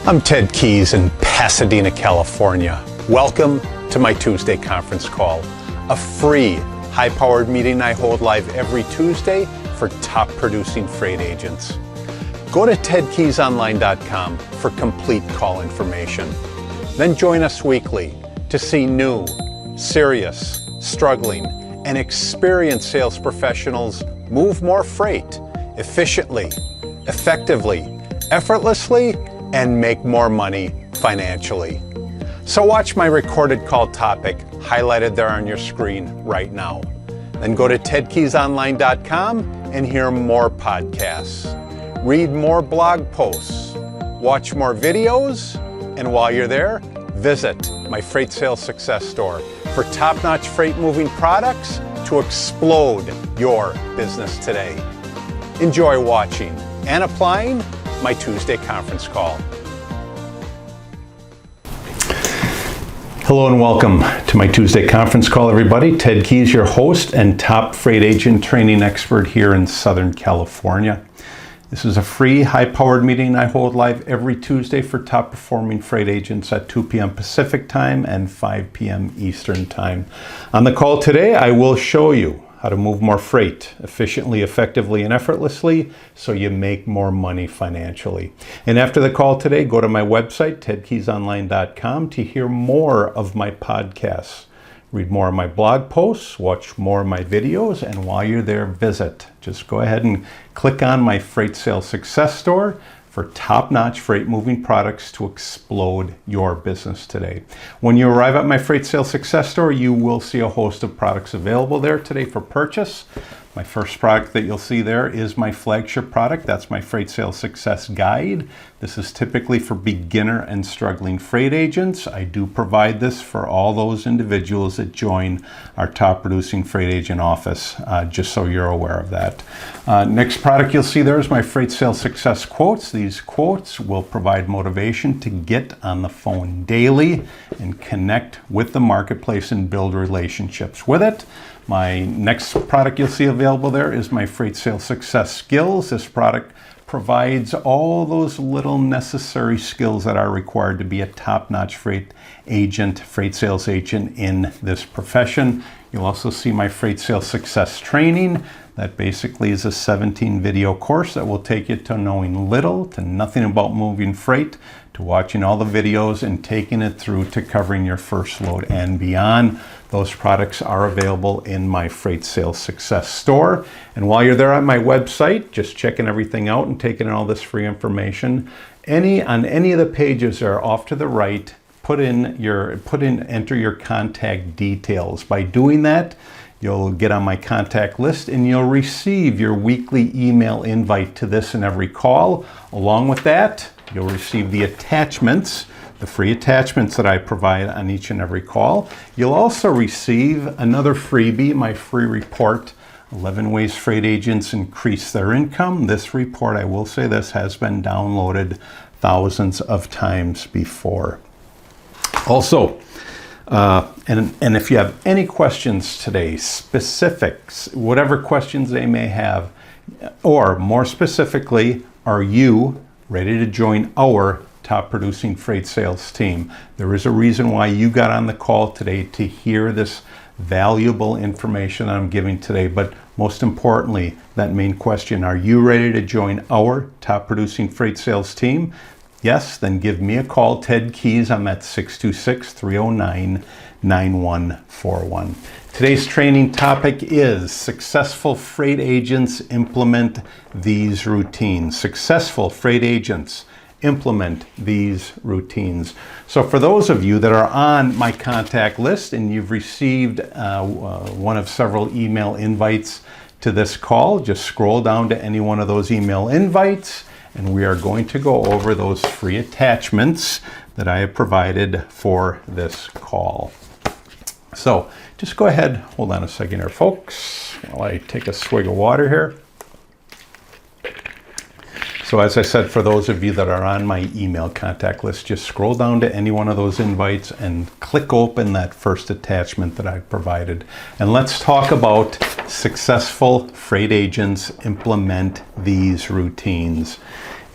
I'm Ted Keys in Pasadena, California. Welcome to my Tuesday conference call, a free, high-powered meeting I hold live every Tuesday for top producing freight agents. Go to tedkeysonline.com for complete call information. Then join us weekly to see new, serious, struggling, and experienced sales professionals move more freight efficiently, effectively, effortlessly, and make more money financially. So watch my recorded call topic highlighted there on your screen right now. Then go to tedkeysonline.com and hear more podcasts, read more blog posts, watch more videos, and while you're there, visit my Freight Sales Success Store for top-notch freight moving products to explode your business today. Enjoy watching and applying my Tuesday conference call. Hello and welcome to my Tuesday conference call, everybody. Ted Keys, your host and top freight agent training expert here in Southern California. This is a free, high-powered meeting I hold live every Tuesday for top-performing freight agents at 2 p.m. Pacific Time and 5 p.m. Eastern Time. On the call today, I will show you how to move more freight efficiently, effectively, and effortlessly so you make more money financially. And after the call today, go to my website, tedkeysonline.com, to hear more of my podcasts, read more of my blog posts, watch more of my videos, and while you're there, visit. Just go ahead and click on my Freight Sales Success Store for top-notch freight moving products to explode your business today. When you arrive at my Freight Sales Success Store, you will see a host of products available there today for purchase. My first product that you'll see there is my flagship product. That's my Freight Sales Success Guide. This is typically for beginner and struggling freight agents. I do provide this for all those individuals that join our top producing freight agent office, just so you're aware of that. Next product you'll see there is my Freight Sales Success Quotes. These quotes will provide motivation to get on the phone daily and connect with the marketplace and build relationships with it. My next product you'll see available there is my Freight Sales Success Skills. This product provides all those little necessary skills that are required to be a top-notch freight agent, freight sales agent in this profession. You'll also see my Freight Sales Success Training. That basically is a 17-video course that will take you to knowing little to nothing about moving freight, to watching all the videos and taking it through to covering your first load and beyond. Those products are available in my Freight Sales Success Store. And while you're there on my website, just checking everything out and taking in all this free information, on any of the pages that are off to the right, enter your contact details. By doing that, you'll get on my contact list and you'll receive your weekly email invite to this and every call. Along with that, you'll receive the attachments, the free attachments that I provide on each and every call. You'll also receive another freebie, my free report, 11 Ways Freight Agents Increase Their Income. This report, I will say this, has been downloaded thousands of times before. Also, and if you have any questions today, specifics, whatever questions they may have, or more specifically, are you ready to join our top producing freight sales team? There is a reason why you got on the call today to hear this valuable information I'm giving today, but most importantly, that main question, are you ready to join our top producing freight sales team? Yes, then give me a call, Ted Keys. I'm at 626-309-9141. Today's training topic is successful freight agents implement these routines. Successful freight agents implement these routines. So for those of you that are on my contact list and you've received one of several email invites to this call, just scroll down to any one of those email invites and we are going to go over those free attachments that I have provided for this call. So just go ahead, hold on a second here, folks, while I take a swig of water here. So as I said, for those of you that are on my email contact list, just scroll down to any one of those invites and click open that first attachment that I provided. And let's talk about successful freight agents implement these routines.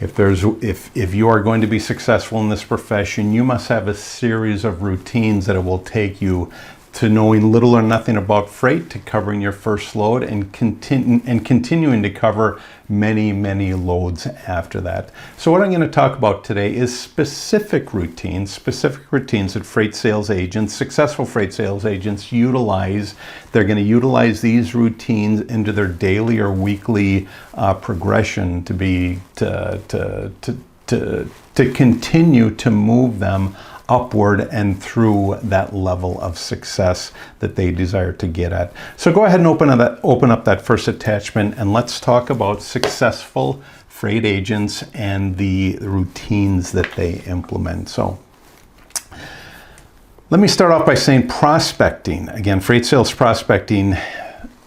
If you are going to be successful in this profession, you must have a series of routines that it will take you to knowing little or nothing about freight, to covering your first load, and continuing to cover many, many loads after that. So what I'm going to talk about today is specific routines that freight sales agents, successful freight sales agents utilize. They're going to utilize these routines into their daily or weekly progression to continue to move them upward and through that level of success that they desire to get at. So go ahead and open up that first attachment, and let's talk about successful freight agents and the routines that they implement. So let me start off by saying prospecting. Again, freight sales prospecting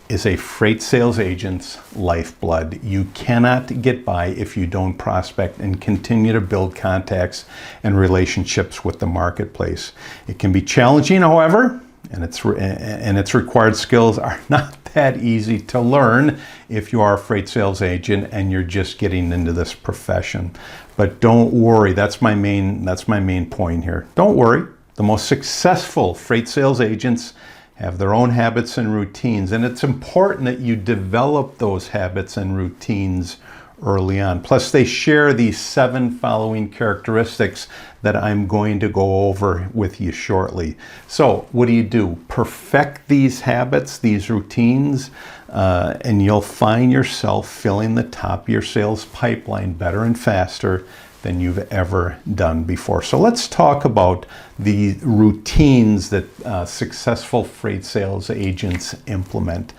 is a freight sales agent's lifeblood. You cannot get by if you don't prospect and continue to build contacts and relationships with the marketplace. It can be challenging, however, and its required skills are not that easy to learn if you are a freight sales agent and you're just getting into this profession. But don't worry, that's my main point here. Don't worry. The most successful freight sales agents have their own habits and routines, and it's important that you develop those habits and routines early on. Plus, they share these 7 following characteristics that I'm going to go over with you shortly. So what do? Perfect these habits, these routines, and you'll find yourself filling the top of your sales pipeline better and faster than you've ever done before. So let's talk about the routines that successful freight sales agents implement.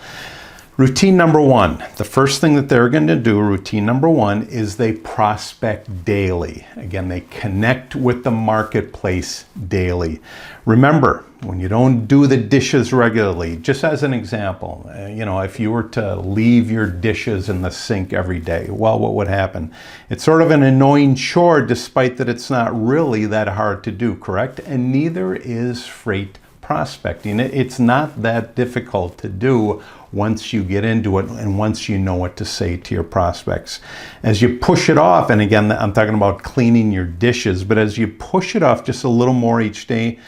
Routine number 1, the first thing that they're going to do, routine number 1, is they prospect daily. Again, they connect with the marketplace daily. Remember, when you don't do the dishes regularly, just as an example, if you were to leave your dishes in the sink every day, well, what would happen? It's sort of an annoying chore, despite that it's not really that hard to do, correct? And neither is freight prospecting. It's not that difficult to do once you get into it and once you know what to say to your prospects. As you push it off, and again, I'm talking about cleaning your dishes, but as you push it off just a little more each day,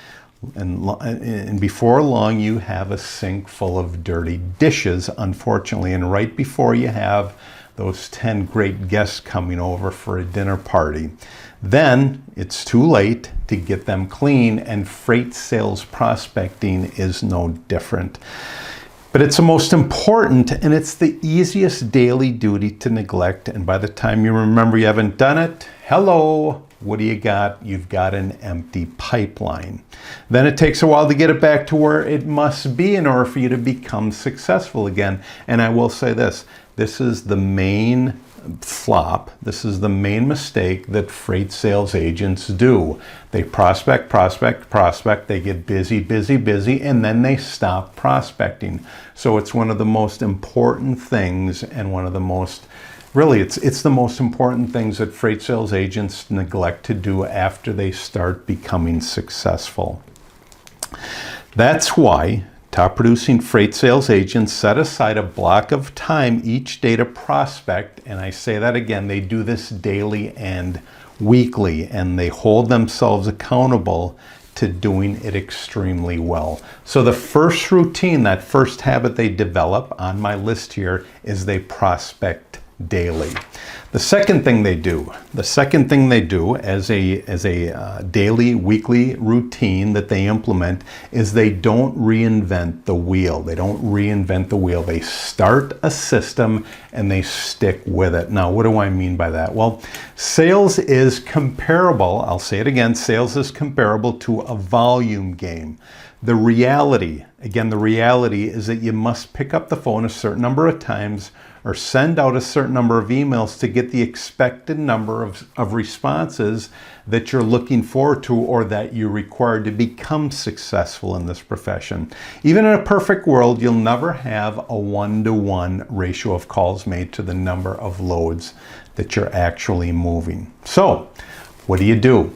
and before long, you have a sink full of dirty dishes, unfortunately. And right before you have those 10 great guests coming over for a dinner party, then it's too late to get them clean, and freight sales prospecting is no different. But it's the most important, and it's the easiest daily duty to neglect. And by the time you remember you haven't done it, hello, what do you got? You've got an empty pipeline. Then it takes a while to get it back to where it must be in order for you to become successful again. And I will say this is the main flop. This is the main mistake that freight sales agents do. They prospect, they get busy, and then they stop prospecting. So it's one of the most important things, and one of the most, really, it's the most important things that freight sales agents neglect to do after they start becoming successful. That's why top producing freight sales agents set aside a block of time each day to prospect, and I say that again, they do this daily and weekly, and they hold themselves accountable to doing it extremely well. So the first routine, that first habit they develop on my list here, is they prospect daily. The second thing they do as a daily, weekly routine that they implement is they don't reinvent the wheel. They start a system and they stick with it. Now, what do I mean by that? Well, sales is comparable, I'll say it again, sales is comparable to a volume game. The reality is that you must pick up the phone a certain number of times or send out a certain number of emails to get the expected number of responses that you're looking forward to or that you require to become successful in this profession. Even in a perfect world, you'll never have a 1-to-1 ratio of calls made to the number of loads that you're actually moving. So, what do?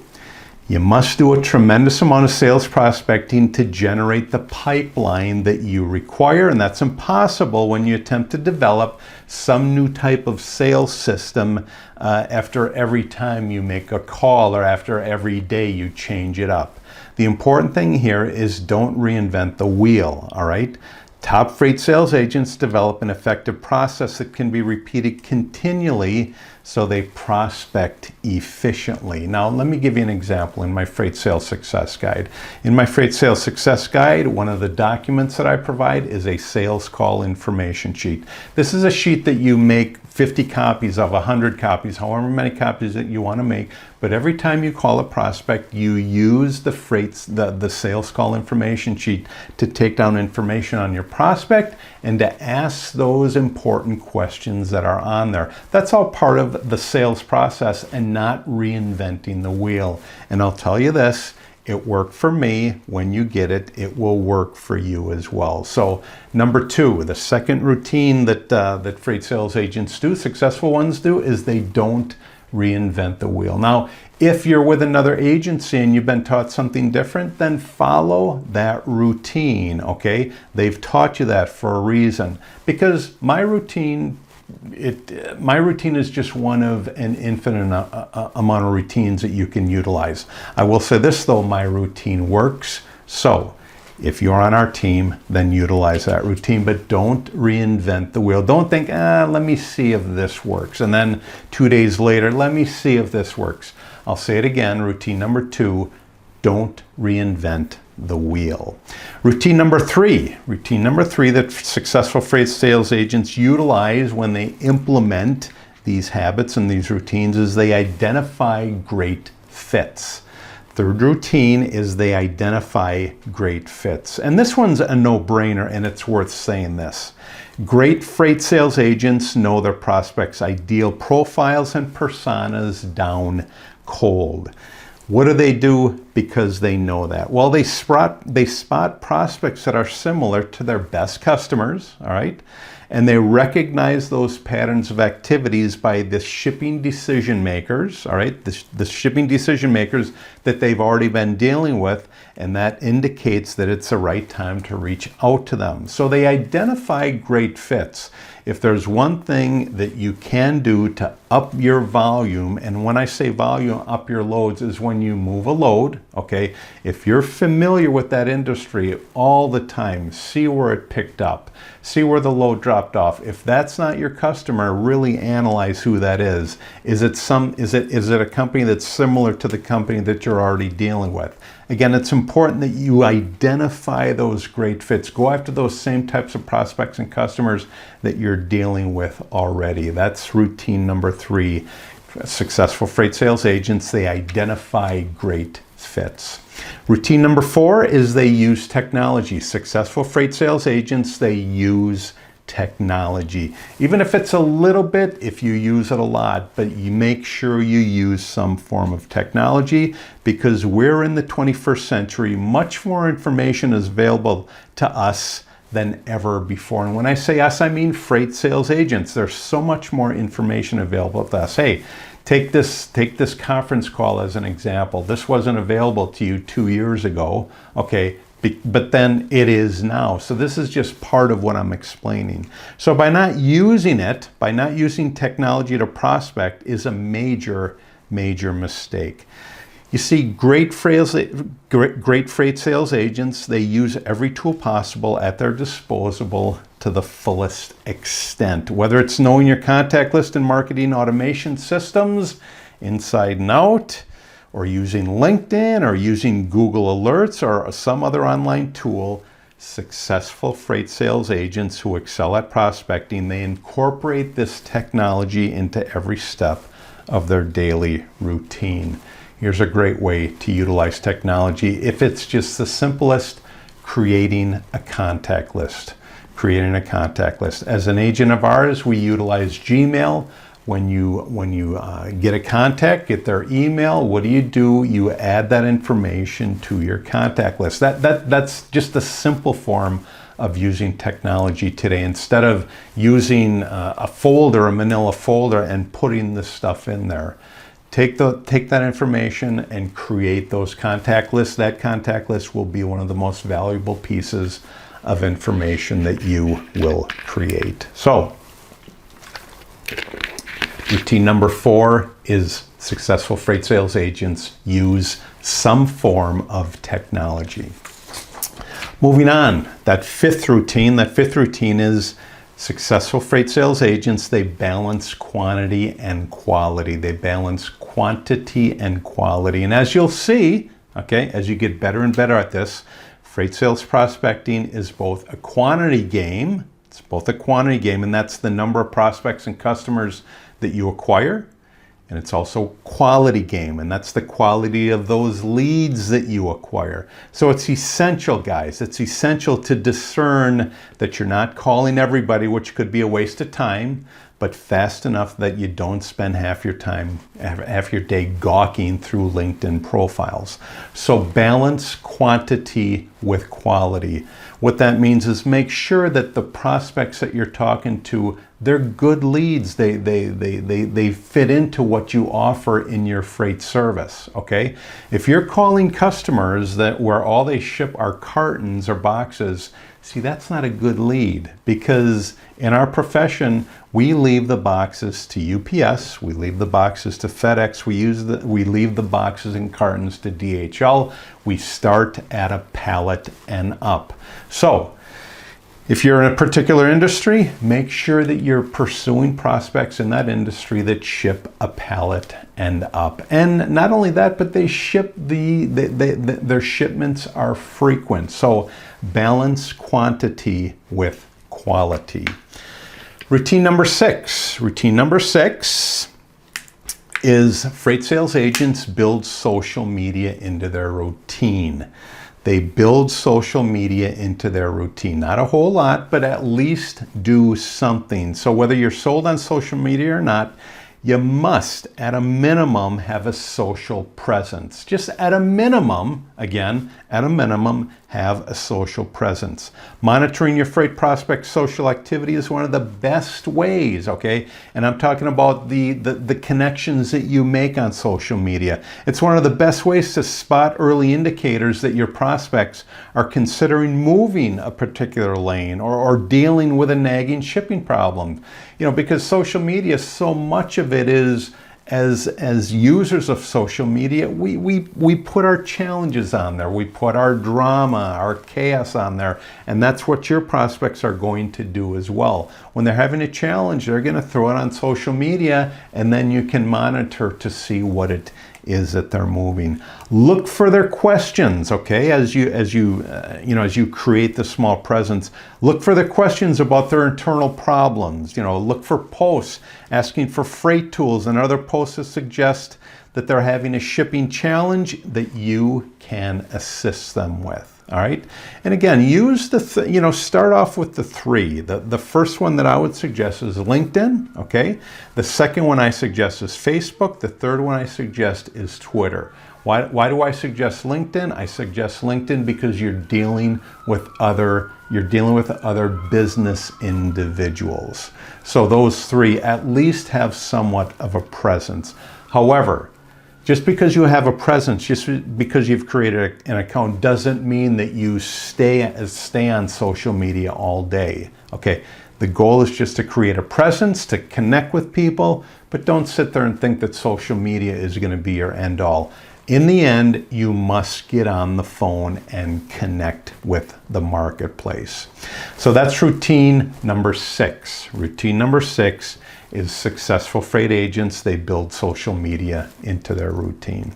You must do a tremendous amount of sales prospecting to generate the pipeline that you require, and that's impossible when you attempt to develop some new type of sales system after every time you make a call or after every day you change it up. The important thing here is don't reinvent the wheel, all right? Top freight sales agents develop an effective process that can be repeated continually so they prospect efficiently. Now, let me give you an example in my Freight Sales Success Guide. In my Freight Sales Success Guide, one of the documents that I provide is a sales call information sheet. This is a sheet that you make 50 copies of, 100 copies, however many copies that you want to make. But every time you call a prospect, you use the sales call information sheet to take down information on your prospect and to ask those important questions that are on there. That's all part of the sales process and not reinventing the wheel. And I'll tell you this, it worked for me. When you get it, it will work for you as well. So number 2, the second routine that freight sales agents do, successful ones do, is they don't reinvent the wheel. Now, if you're with another agency and you've been taught something different, then follow that routine, okay? They've taught you that for a reason. Because my routine is just one of an infinite amount of routines that you can utilize. I will say this though, my routine works. So if you're on our team, then utilize that routine, but don't reinvent the wheel. Don't think, let me see if this works. And then 2 days later, let me see if this works. I'll say it again, routine number 2, don't reinvent the wheel. Routine number 3 that successful freight sales agents utilize when they implement these habits and these routines is they identify great fits. Third routine is they identify great fits. And this one's a no-brainer, and it's worth saying this. Great freight sales agents know their prospects' ideal profiles and personas down cold. What do they do because they know that? Well, they spot prospects that are similar to their best customers, all right? And they recognize those patterns of activities by the shipping decision makers, all right? The shipping decision makers that they've already been dealing with, and that indicates that it's the right time to reach out to them. So they identify great fits. If there's one thing that you can do to up your volume, and when I say volume, up your loads, is when you move a load, okay? If you're familiar with that industry all the time, see where it picked up, see where the load dropped off. If that's not your customer, really analyze who that is. Is it a company that's similar to the company that you're already dealing with? Again, it's important that you identify those great fits. Go after those same types of prospects and customers that you're dealing with already. That's routine number 3. Successful freight sales agents, they identify great fits. Routine number 4 is they use technology. Successful freight sales agents, they use technology. Even if it's a little bit, if you use it a lot, but you make sure you use some form of technology, because we're in the 21st century. Much more information is available to us than ever before. And when I say us, I mean freight sales agents. There's so much more information available to us. Hey, take this conference call as an example. This wasn't available to you 2 years ago, okay? But then it is now. So this is just part of what I'm explaining. So by not using technology to prospect is a major, major mistake. You see, great freight sales agents, they use every tool possible at their disposal to the fullest extent. Whether it's knowing your contact list and marketing automation systems inside and out, or using LinkedIn, or using Google Alerts, or some other online tool, successful freight sales agents who excel at prospecting, they incorporate this technology into every step of their daily routine. Here's a great way to utilize technology. If it's just the simplest, creating a contact list. As an agent of ours, we utilize Gmail. When you get a contact, get their email, what do? You add that information to your contact list. That's just a simple form of using technology today. Instead of using a folder, a manila folder, and putting this stuff in there, Take that information and create those contact lists. That contact list will be one of the most valuable pieces of information that you will create. So, routine number 4 is successful freight sales agents use some form of technology. Moving on, that fifth routine is successful freight sales agents, they balance quantity and quality. They balance quantity and quality. And as you'll see, okay, as you get better and better at this, freight sales prospecting is both a quantity game, and that's the number of prospects and customers that you acquire. And it's also quality game, and that's the quality of those leads that you acquire. So it's essential, guys. It's essential to discern that you're not calling everybody, which could be a waste of time, but fast enough that you don't spend half your day gawking through LinkedIn profiles. So balance quantity with quality. What that means is make sure that the prospects that you're talking to, they're good leads. They fit into what you offer in your freight service, okay? If you're calling customers where all they ship are cartons or boxes, see, that's not a good lead, because in our profession, we leave the boxes to UPS, we leave the boxes to FedEx, we leave the boxes and cartons to DHL. We start at a pallet and up. So, if you're in a particular industry, make sure that you're pursuing prospects in that industry that ship a pallet and up. And not only that, but they ship their shipments are frequent. So balance quantity with quality. Routine number 6. Routine number 6 is freight sales agents build social media into their routine. They build social media into their routine. Not a whole lot, but at least do something. So whether you're sold on social media or not, you must, at a minimum, have a social presence. Just at a minimum, again, at a minimum, have a social presence. Monitoring your freight prospect social activity is one of the best ways, okay? And I'm talking about the connections that you make on social media. It's one of the best ways to spot early indicators that your prospects are considering moving a particular lane or dealing with a nagging shipping problem. You know, because social media, so much of it is, as users of social media, we put our challenges on there, we put our drama, our chaos on there, and that's what your prospects are going to do as well. When they're having a challenge, they're going to throw it on social media, and then you can monitor to see what it is that they're moving. Look for their questions, okay? As you create the small presence, look for their questions about their internal problems. You know, look for posts asking for freight tools and other posts that suggest that they're having a shipping challenge that you can assist them with. All right. And again, use start off with the 3. The first one that I would suggest is LinkedIn. Okay. The second one I suggest is Facebook. The third one I suggest is Twitter. Why do I suggest LinkedIn? I suggest LinkedIn because you're dealing with other business individuals. So those 3 at least have somewhat of a presence. However, just because you have a presence, just because you've created an account, doesn't mean that you stay on social media all day. Okay, the goal is just to create a presence, to connect with people, but don't sit there and think that social media is going to be your end all. In the end, you must get on the phone and connect with the marketplace. So that's routine number 6. Routine number 6 is successful freight agents. They build social media into their routine.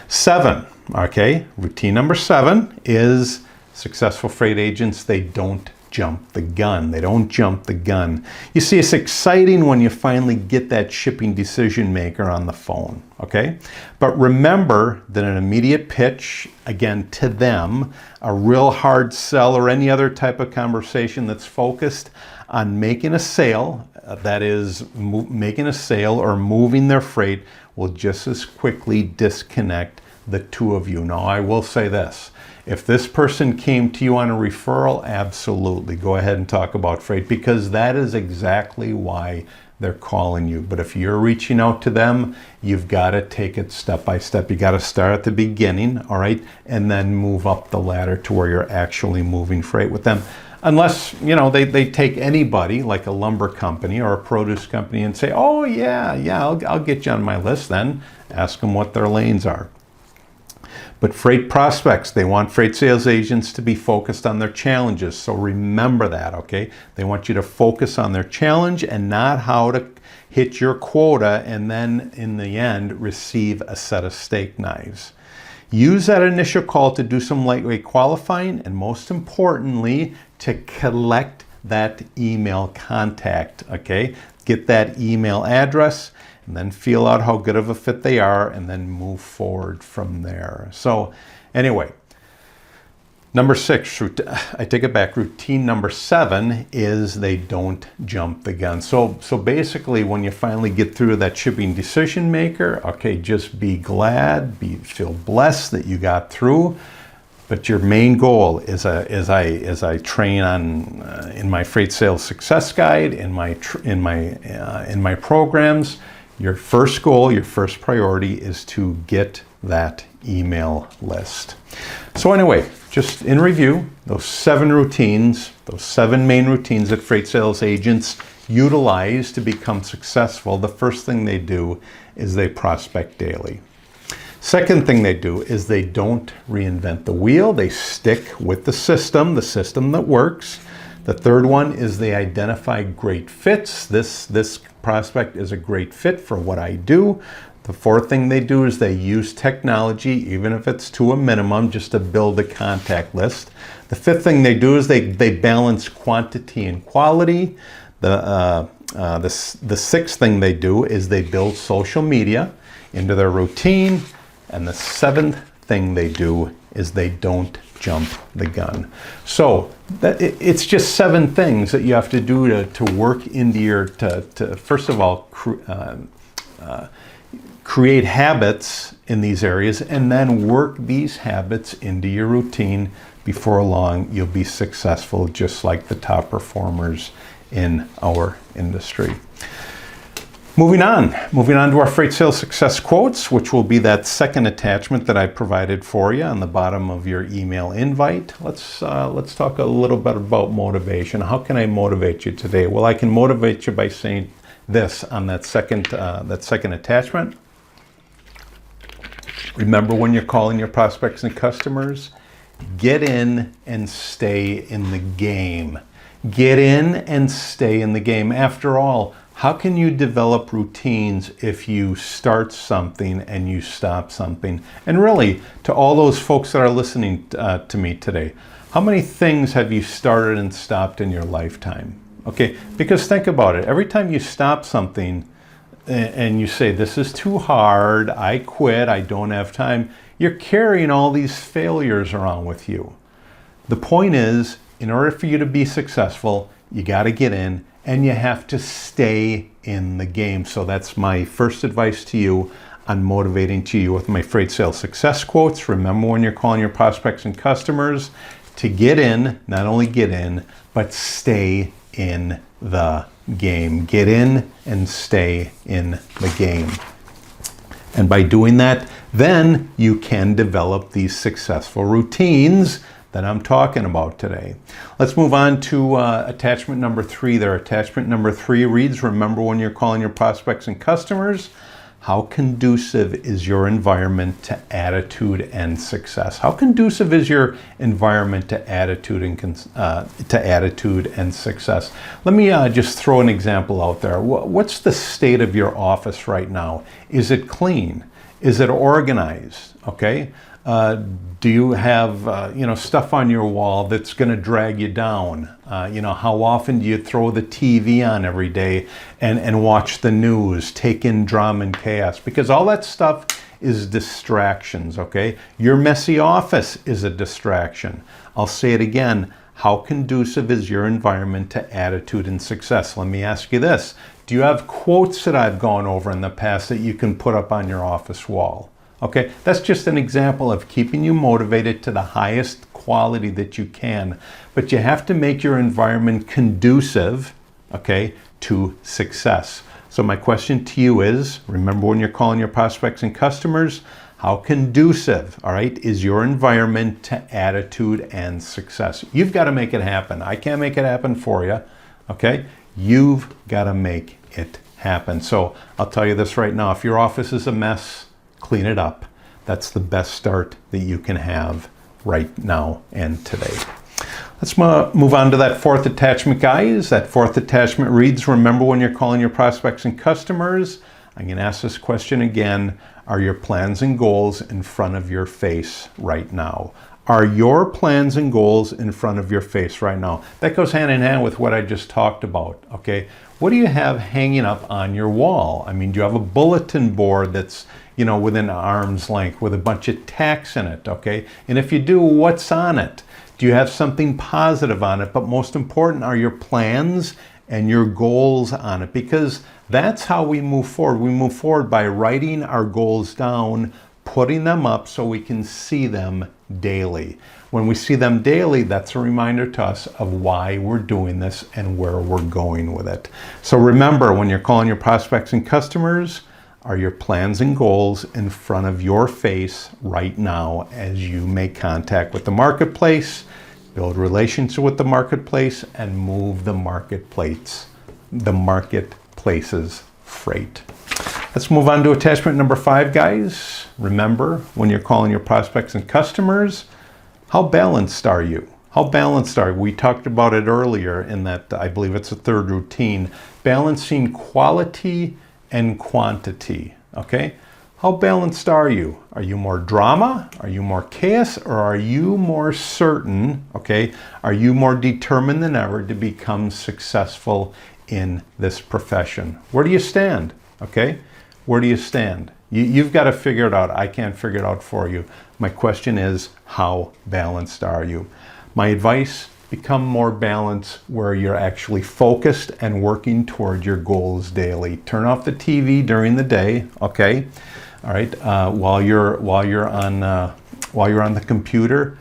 7, okay, routine number 7 is successful freight agents. They don't jump the gun. They don't jump the gun. You see, it's exciting when you finally get that shipping decision maker on the phone, okay? But remember that an immediate pitch, again, to them, a real hard sell or any other type of conversation that's focused on making a sale, that is making a sale or moving their freight, will just as quickly disconnect the two of you. Now, I will say this. If this person came to you on a referral, absolutely, go ahead and talk about freight, because that is exactly why they're calling you. But if you're reaching out to them, you've got to take it step by step. You got to start at the beginning, all right, and then move up the ladder to where you're actually moving freight with them. Unless, you know, they take anybody like a lumber company or a produce company and say, oh yeah, I'll get you on my list then. Ask them what their lanes are. But freight prospects, they want freight sales agents to be focused on their challenges. So remember that, okay? They want you to focus on their challenge and not how to hit your quota and then in the end receive a set of steak knives. Use that initial call to do some lightweight qualifying and most importantly, to collect that email contact, okay? Get that email address and then feel out how good of a fit they are and then move forward from there. So anyway, number 6, I take it back, routine number 7 is they don't jump the gun. So basically when you finally get through that shipping decision maker, okay, just be glad, feel blessed that you got through. But your main goal is as I train on in my freight sales success guide, in my programs, your first goal, your first priority is to get that email list. So anyway, just in review, those 7 routines, those 7 main routines that freight sales agents utilize to become successful, the first thing they do is they prospect daily. Second thing they do is they don't reinvent the wheel. They stick with the system that works. The third one is they identify great fits. This prospect is a great fit for what I do. The fourth thing they do is they use technology, even if it's to a minimum, just to build a contact list. The fifth thing they do is they balance quantity and quality. The sixth thing they do is they build social media into their routine. And the 7th thing they do is they don't jump the gun. So it's just 7 things that you have to do to work into your, to first of all, create habits in these areas and then work these habits into your routine. Before long, you'll be successful just like the top performers in our industry. Moving on to our freight sales success quotes, which will be that second attachment that I provided for you on the bottom of your email invite. Let's talk a little bit about motivation. How can I motivate you today? Well, I can motivate you by saying this on that second attachment. Remember when you're calling your prospects and customers, get in and stay in the game. Get in and stay in the game. After all, how can you develop routines if you start something and you stop something? And really, to all those folks that are listening to me today, how many things have you started and stopped in your lifetime? Okay, because think about it. Every time you stop something and you say, this is too hard, I quit, I don't have time, you're carrying all these failures around with you. The point is, in order for you to be successful, you got to get in and you have to stay in the game. So that's my first advice to you on motivating to you with my freight sales success quotes. Remember when you're calling your prospects and customers to get in, not only get in, but stay in the game. Get in and stay in the game. And by doing that, then you can develop these successful routines that I'm talking about today. Let's move on to attachment number 3 there. Attachment number 3 reads, remember when you're calling your prospects and customers, how conducive is your environment to attitude and success? How conducive is your environment to attitude and success? Let me just throw an example out there. What's the state of your office right now? Is it clean? Is it organized? Okay. Do you have stuff on your wall that's going to drag you down? How often do you throw the TV on every day and watch the news, take in drama and chaos? Because all that stuff is distractions, okay? Your messy office is a distraction. I'll say it again. How conducive is your environment to attitude and success? Let me ask you this. Do you have quotes that I've gone over in the past that you can put up on your office wall? Okay, that's just an example of keeping you motivated to the highest quality that you can. But you have to make your environment conducive, okay, to success. So my question to you is, remember when you're calling your prospects and customers, how conducive, all right, is your environment to attitude and success? You've got to make it happen. I can't make it happen for you, okay? You've got to make it happen. So I'll tell you this right now, if your office is a mess, clean it up. That's the best start that you can have right now and today. Let's move on to that fourth attachment, guys. That fourth attachment reads, remember when you're calling your prospects and customers, I'm going to ask this question again, are your plans and goals in front of your face right now? Are your plans and goals in front of your face right now? That goes hand in hand with what I just talked about, okay? What do you have hanging up on your wall? I mean, do you have a bulletin board that's, you know, within arm's length with a bunch of tacks in it, okay? And if you do, what's on it? Do you have something positive on it? But most important, are your plans and your goals on it? Because that's how we move forward. We move forward by writing our goals down, putting them up so we can see them daily. When we see them daily, that's a reminder to us of why we're doing this and where we're going with it. So remember, when you're calling your prospects and customers, are your plans and goals in front of your face right now as you make contact with the marketplace, build relationship with the marketplace, and move the marketplace's freight. Let's move on to attachment number 5, guys. Remember, when you're calling your prospects and customers, how balanced are you? How balanced are you? We talked about it earlier in that, I believe it's the third routine, balancing quality and quantity, okay? How balanced are you? Are you more drama? Are you more chaos? Or are you more certain, okay? Are you more determined than ever to become successful in this profession? Where do you stand, okay? Where do you stand? You've got to figure it out. I can't figure it out for you. My question is, how balanced are you? My advice, become more balanced where you're actually focused and working toward your goals daily. Turn off the TV during the day, okay? All right, while you're on the computer.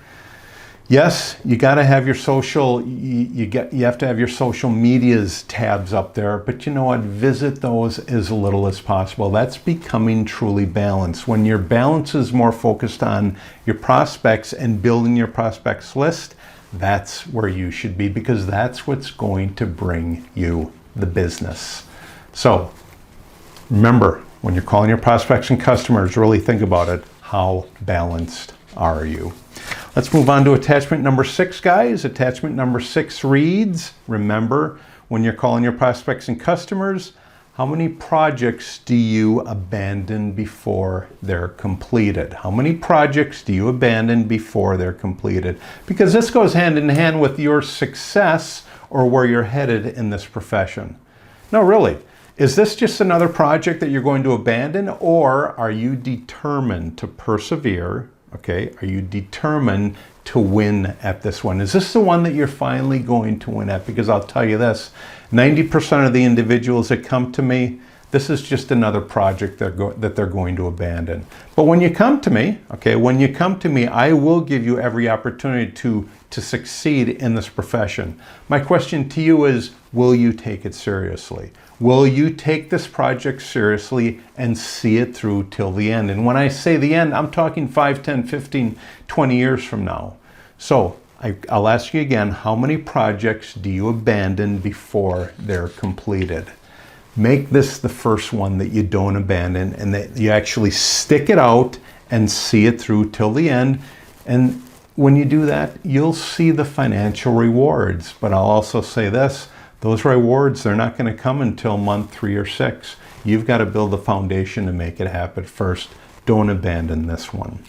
Yes, you got to have your social. You have to have your social medias tabs up there. But you know what? Visit those as little as possible. That's becoming truly balanced. When your balance is more focused on your prospects and building your prospects list, that's where you should be, because that's what's going to bring you the business. So remember, when you're calling your prospects and customers, really think about it. How balanced are you? Let's move on to attachment number 6, guys. Attachment number 6 reads, remember, when you're calling your prospects and customers, how many projects do you abandon before they're completed? How many projects do you abandon before they're completed? Because this goes hand in hand with your success or where you're headed in this profession. No, really. Is this just another project that you're going to abandon, or are you determined to persevere? Okay, are you determined to win at this one? Is this the one that you're finally going to win at? Because I'll tell you this, 90% of the individuals that come to me, this is just another project that they're going to abandon. But when you come to me, okay, when you come to me, I will give you every opportunity to succeed in this profession. My question to you is, will you take it seriously? Will you take this project seriously and see it through till the end? And when I say the end, I'm talking 5, 10, 15, 20 years from now. So I'll ask you again, how many projects do you abandon before they're completed? Make this the first one that you don't abandon, and that you actually stick it out and see it through till the end. And when you do that, you'll see the financial rewards. But I'll also say this, those rewards, they're not going to come until month 3 or 6. You've got to build the foundation to make it happen first. Don't abandon this one.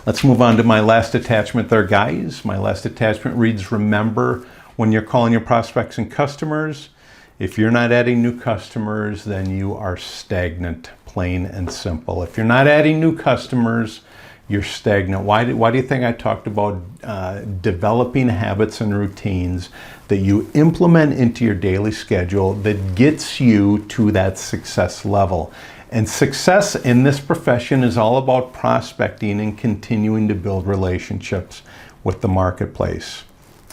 Let's move on to my last attachment there, guys. My last attachment reads, remember, when you're calling your prospects and customers, if you're not adding new customers, then you are stagnant, plain and simple. If you're not adding new customers, you're stagnant. Why do you think I talked about developing habits and routines that you implement into your daily schedule that gets you to that success level? And success in this profession is all about prospecting and continuing to build relationships with the marketplace.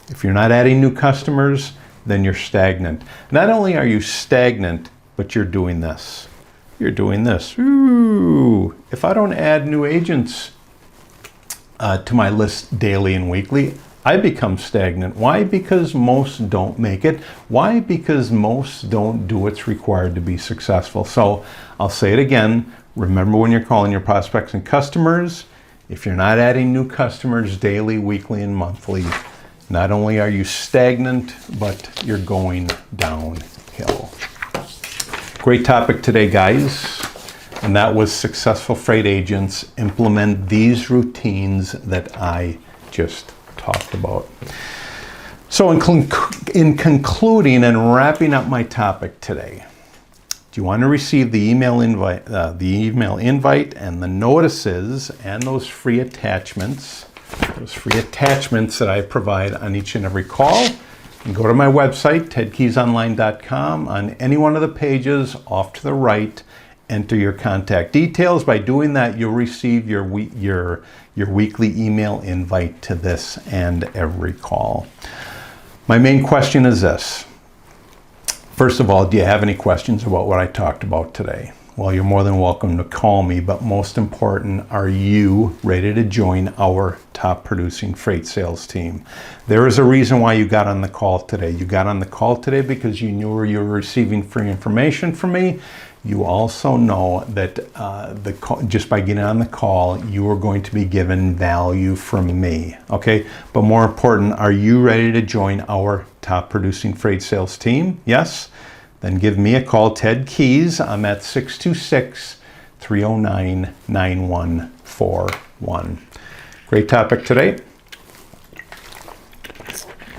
If you're not adding new customers, then you're stagnant. Not only are you stagnant, but you're doing this. You're doing this. Ooh. If I don't add new agents to my list daily and weekly, I become stagnant. Why? Because most don't make it. Why? Because most don't do what's required to be successful. So I'll say it again. Remember, when you're calling your prospects and customers, if you're not adding new customers daily, weekly, and monthly, not only are you stagnant, but you're going downhill. Great topic today, guys. And that was successful freight agents implement these routines that I just talked about. So in concluding and wrapping up my topic today, do you want to receive the email invite and the notices and those free attachments that I provide on each and every call? And go to my website, tedkeysonline.com. On any one of the pages off to the right, enter your contact details. By doing that, you'll receive your weekly email invite to this and every call. My main question is this. First of all, do you have any questions about what I talked about today? Well, you're more than welcome to call me, but most important, are you ready to join our top producing freight sales team? There is a reason why you got on the call today. You got on the call today because you knew you were receiving free information from me. You also know that just by getting on the call, you are going to be given value from me, okay? But more important, are you ready to join our top producing freight sales team? Yes? Then give me a call, Ted Keys. I'm at 626-309-9141. Great topic today.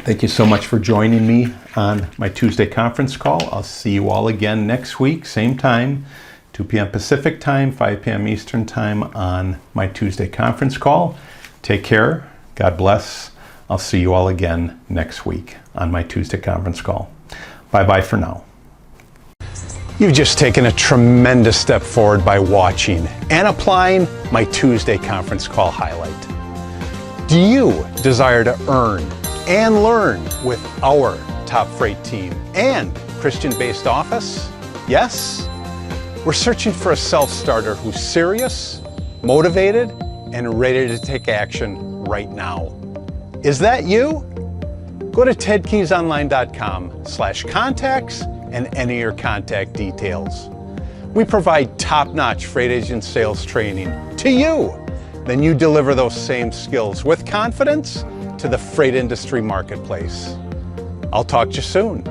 Thank you so much for joining me on my Tuesday conference call. I'll see you all again next week, same time, 2 p.m. Pacific time, 5 p.m. Eastern time on my Tuesday conference call. Take care. God bless. I'll see you all again next week on my Tuesday conference call. Bye-bye for now. You've just taken a tremendous step forward by watching and applying my Tuesday conference call highlight. Do you desire to earn and learn with our top freight team and Christian-based office? Yes? We're searching for a self-starter who's serious, motivated, and ready to take action right now. Is that you? Go to tedkeysonline.com/contacts and enter your contact details. We provide top-notch freight agent sales training to you. Then you deliver those same skills with confidence to the freight industry marketplace. I'll talk to you soon.